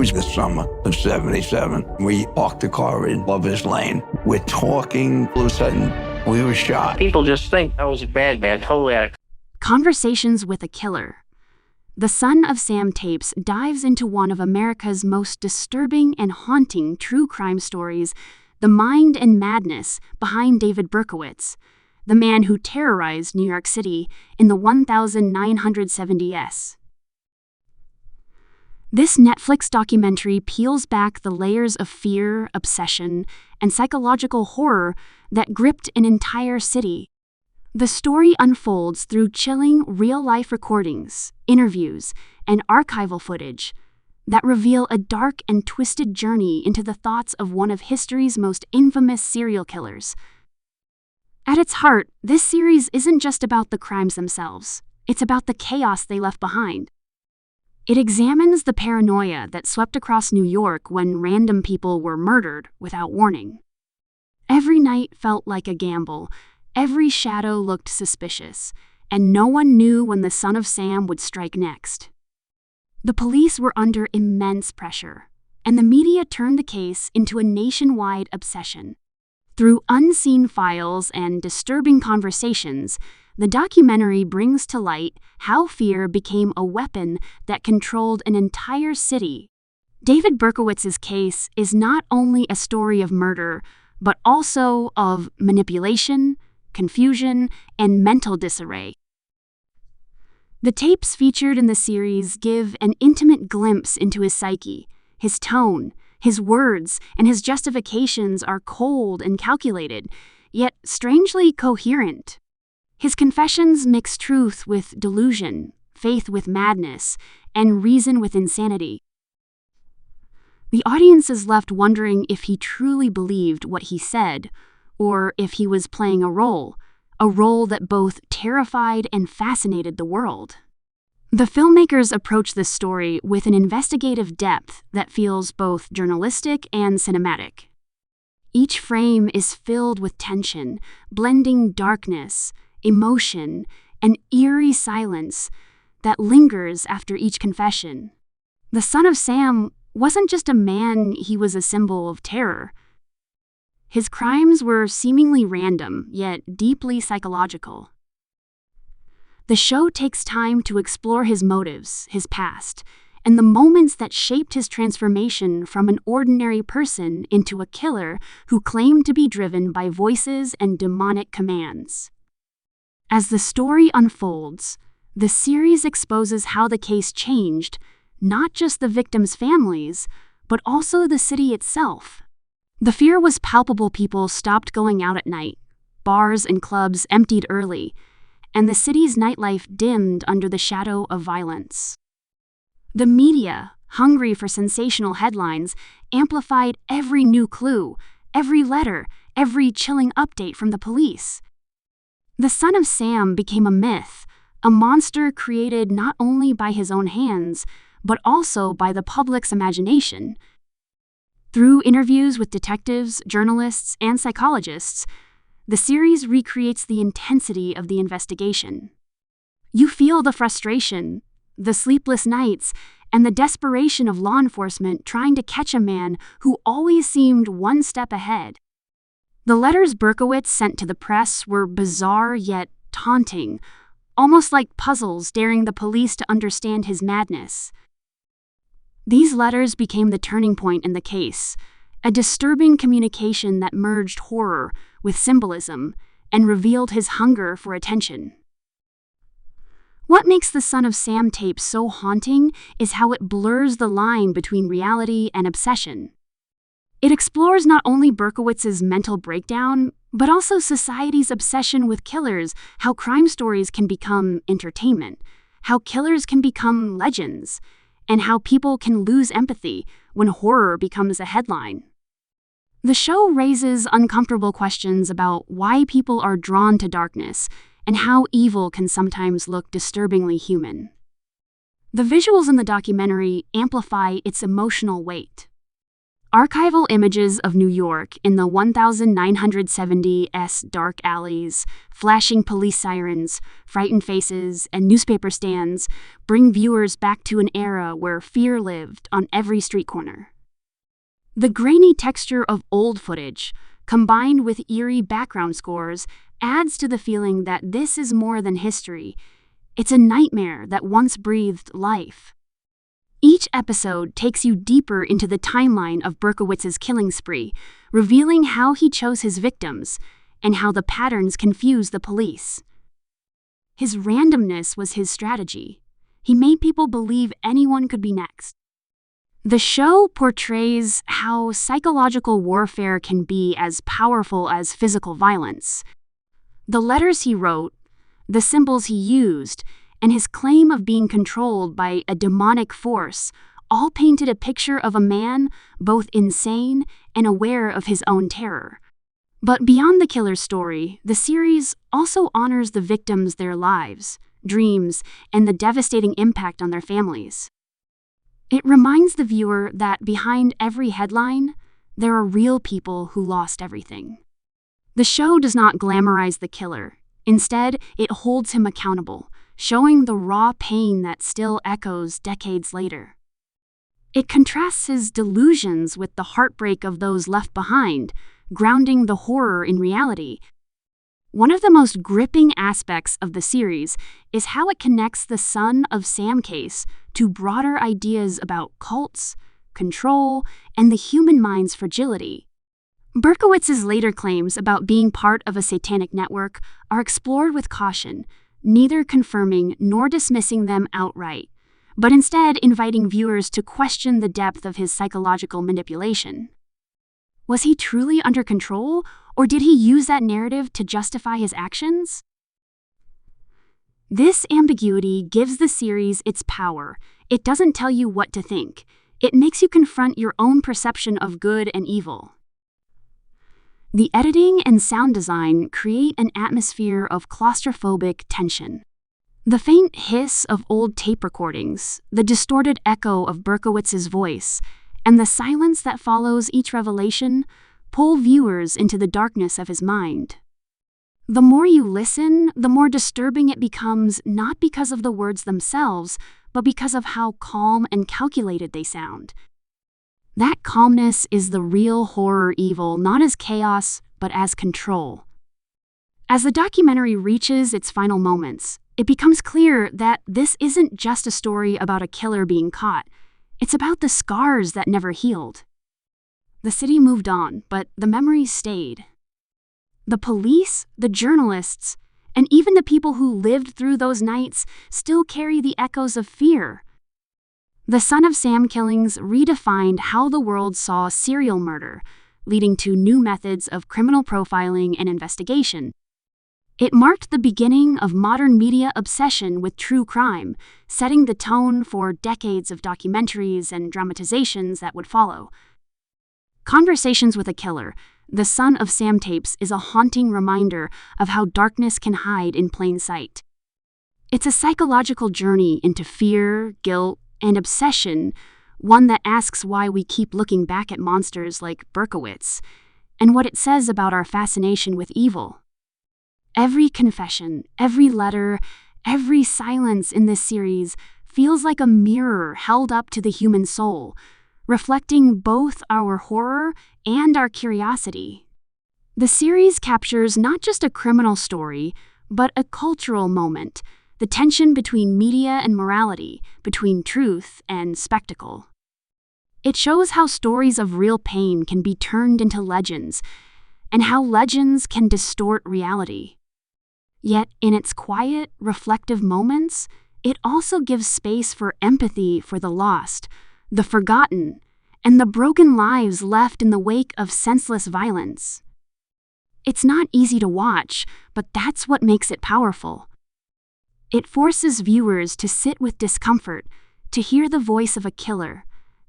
was the summer of '77. We parked the car in Lover's Lane. We're talking, all of a sudden, we were shot. People just think I was a bad man, totally out of. Conversations with a Killer. The Son of Sam tapes dives into one of America's most disturbing and haunting true crime stories, the mind and madness behind David Berkowitz, the man who terrorized New York City in the 1970s. This Netflix documentary peels back the layers of fear, obsession, and psychological horror that gripped an entire city. The story unfolds through chilling real-life recordings, interviews, and archival footage that reveal a dark and twisted journey into the thoughts of one of history's most infamous serial killers. At its heart, this series isn't just about the crimes themselves. It's about the chaos they left behind. It examines the paranoia that swept across New York when random people were murdered without warning. Every night felt like a gamble. Every shadow looked suspicious, and no one knew when the Son of Sam would strike next. The police were under immense pressure, and the media turned the case into a nationwide obsession. Through unseen files and disturbing conversations, the documentary brings to light how fear became a weapon that controlled an entire city. David Berkowitz's case is not only a story of murder, but also of manipulation, confusion, and mental disarray. The tapes featured in the series give an intimate glimpse into his psyche. His tone, his words, and his justifications are cold and calculated, yet strangely coherent. His confessions mix truth with delusion, faith with madness, and reason with insanity. The audience is left wondering if he truly believed what he said, or if he was playing a role that both terrified and fascinated the world. The filmmakers approach this story with an investigative depth that feels both journalistic and cinematic. Each frame is filled with tension, blending darkness, emotion, and eerie silence that lingers after each confession. The Son of Sam wasn't just a man, he was a symbol of terror. His crimes were seemingly random, yet deeply psychological. The show takes time to explore his motives, his past, and the moments that shaped his transformation from an ordinary person into a killer who claimed to be driven by voices and demonic commands. As the story unfolds, the series exposes how the case changed not just the victims' families, but also the city itself. The fear was palpable. People stopped going out at night. Bars and clubs emptied early, and the city's nightlife dimmed under the shadow of violence. The media, hungry for sensational headlines, amplified every new clue, every letter, every chilling update from the police. The Son of Sam became a myth, a monster created not only by his own hands, but also by the public's imagination. Through interviews with detectives, journalists, and psychologists, the series recreates the intensity of the investigation. You feel the frustration, the sleepless nights, and the desperation of law enforcement trying to catch a man who always seemed one step ahead. The letters Berkowitz sent to the press were bizarre yet taunting, almost like puzzles daring the police to understand his madness. These letters became the turning point in the case, a disturbing communication that merged horror with symbolism and revealed his hunger for attention. What makes the Son of Sam tape so haunting is how it blurs the line between reality and obsession. It explores not only Berkowitz's mental breakdown, but also society's obsession with killers, how crime stories can become entertainment, how killers can become legends, and how people can lose empathy when horror becomes a headline. The show raises uncomfortable questions about why people are drawn to darkness and how evil can sometimes look disturbingly human. The visuals in the documentary amplify its emotional weight. Archival images of New York in the 1970s dark alleys, flashing police sirens, frightened faces, and newspaper stands bring viewers back to an era where fear lived on every street corner. The grainy texture of old footage, combined with eerie background scores, adds to the feeling that this is more than history. It's a nightmare that once breathed life. Each episode takes you deeper into the timeline of Berkowitz's killing spree, revealing how he chose his victims and how the patterns confuse the police. His randomness was his strategy. He made people believe anyone could be next. The show portrays how psychological warfare can be as powerful as physical violence. The letters he wrote, the symbols he used, and his claim of being controlled by a demonic force all painted a picture of a man both insane and aware of his own terror. But beyond the killer's story, the series also honors the victims, their lives, dreams, and the devastating impact on their families. It reminds the viewer that behind every headline, there are real people who lost everything. The show does not glamorize the killer. Instead, it holds him accountable, showing the raw pain that still echoes decades later. It contrasts his delusions with the heartbreak of those left behind, grounding the horror in reality. One of the most gripping aspects of the series is how it connects the Son of Sam case to broader ideas about cults, control, and the human mind's fragility. Berkowitz's later claims about being part of a satanic network are explored with caution, neither confirming nor dismissing them outright, but instead inviting viewers to question the depth of his psychological manipulation. Was he truly under control, or did he use that narrative to justify his actions? This ambiguity gives the series its power. It doesn't tell you what to think. It makes you confront your own perception of good and evil. The editing and sound design create an atmosphere of claustrophobic tension. The faint hiss of old tape recordings, the distorted echo of Berkowitz's voice, and the silence that follows each revelation pull viewers into the darkness of his mind. The more you listen, the more disturbing it becomes, not because of the words themselves, but because of how calm and calculated they sound. That calmness is the real horror evil, not as chaos, but as control. As the documentary reaches its final moments, it becomes clear that this isn't just a story about a killer being caught. It's about the scars that never healed. The city moved on, but the memories stayed. The police, the journalists, and even the people who lived through those nights still carry the echoes of fear. The Son of Sam killings redefined how the world saw serial murder, leading to new methods of criminal profiling and investigation. It marked the beginning of modern media obsession with true crime, setting the tone for decades of documentaries and dramatizations that would follow. Conversations with a Killer, the Son of Sam tapes, is a haunting reminder of how darkness can hide in plain sight. It's a psychological journey into fear, guilt, and obsession, one that asks why we keep looking back at monsters like Berkowitz, and what it says about our fascination with evil. Every confession, every letter, every silence in this series feels like a mirror held up to the human soul, reflecting both our horror and our curiosity. The series captures not just a criminal story, but a cultural moment, the tension between media and morality, between truth and spectacle. It shows how stories of real pain can be turned into legends, and how legends can distort reality. Yet, in its quiet, reflective moments, it also gives space for empathy for the lost, the forgotten, and the broken lives left in the wake of senseless violence. It's not easy to watch, but that's what makes it powerful. It forces viewers to sit with discomfort, to hear the voice of a killer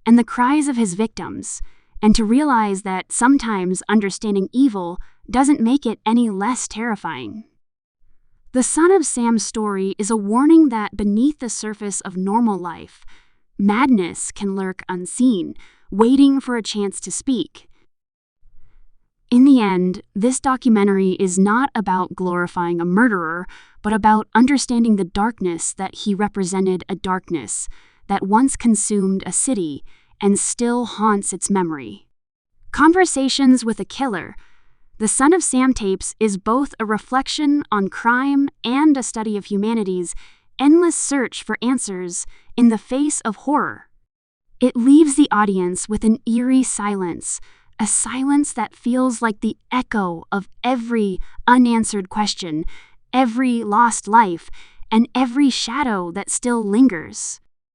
and the cries of his victims, and to realize that sometimes understanding evil doesn't make it any less terrifying. The Son of Sam story is a warning that beneath the surface of normal life, madness can lurk unseen, waiting for a chance to speak. In the end, this documentary is not about glorifying a murderer, but about understanding the darkness that he represented, a darkness that once consumed a city and still haunts its memory. Conversations with a Killer, The Son of Sam tapes is both a reflection on crime and a study of humanity's endless search for answers in the face of horror. It leaves the audience with an eerie silence, a silence that feels like the echo of every unanswered question, every lost life, and every shadow that still lingers.